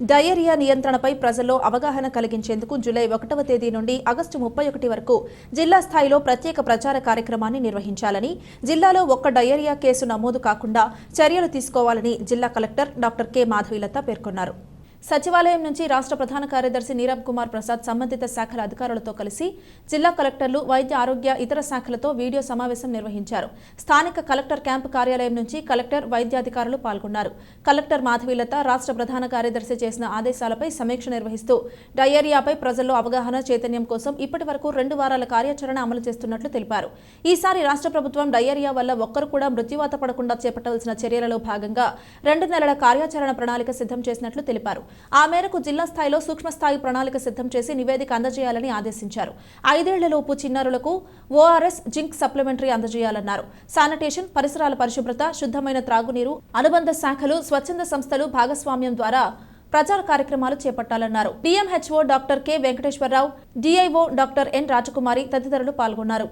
Diarrhoea నియంత్రణపై ప్రజల్లో అవగాహన కలిగించేందుకు July 1వ తేదీ నుండి ఆగస్టు 31 వరకు జిల్లా స్థాయిలో ప్రత్యేక ప్రచార కార్యక్రమాన్ని నిర్వహించాలని, జిల్లాలో ఒక్క డయేరియా కేసు నమోదు కాకుండా చర్యలు తీసుకోవాలని జిల్లా కలెక్టర్ డాక్టర్ కె మాధవీలత పేర్కొన్నారు. సచివాలయం నుంచి రాష్ట్ర ప్రధాన కార్యదర్శి నీరబ్ కుమార్ ప్రసాద్ సంబంధిత శాఖల అధికారులతో కలిసి జిల్లా కలెక్టర్లు, వైద్య ఆరోగ్య ఇతర శాఖలతో వీడియో సమావేశం నిర్వహించారు. స్థానిక కలెక్టర్ క్యాంపు కార్యాలయం నుంచి కలెక్టర్, వైద్యాధికారులు పాల్గొన్నారు. కలెక్టర్ మాధవీలత రాష్ట్ర ప్రధాన కార్యదర్శి చేసిన ఆదేశాలపై సమీక్ష నిర్వహిస్తూ డయేరియాపై ప్రజల్లో అవగాహన, చైతన్యం కోసం ఇప్పటి వరకు 2 వారాల కార్యాచరణ అమలు చేస్తున్నట్లు తెలిపారు. ఈసారి రాష్ట్ర ప్రభుత్వం డయేరియా వల్ల ఒక్కరు కూడా మృత్యువాత పడకుండా చేపట్టవలసిన చర్యలలో భాగంగా 2 నెలల కార్యాచరణ ప్రణాళిక సిద్ధం చేసినట్లు తెలిపారు. ఆ మేరకు జిల్లా స్థాయిలో సూక్ష్మస్థాయి ప్రణాళిక సిద్ధం చేసి నివేదిక అందజేయాలని ఆదేశించారు. 5 ఏళ్లలోపు చిన్నారులకు ఓఆర్ఎస్, జింక్ సప్లిమెంటరీ అందజేయాలన్నారు. శానిటేషన్, పరిసరాల పరిశుభ్రత, శుద్ధమైన త్రాగునీరు, అనుబంధ శాఖలు, స్వచ్ఛంద సంస్థలు భాగస్వామ్యం ద్వారా ప్రచార కార్యక్రమాలు చేపట్టాలన్నారు. DMHO doctor K Venkateswararao, DIO doctor N Rajakumari తదితరులు పాల్గొన్నారు.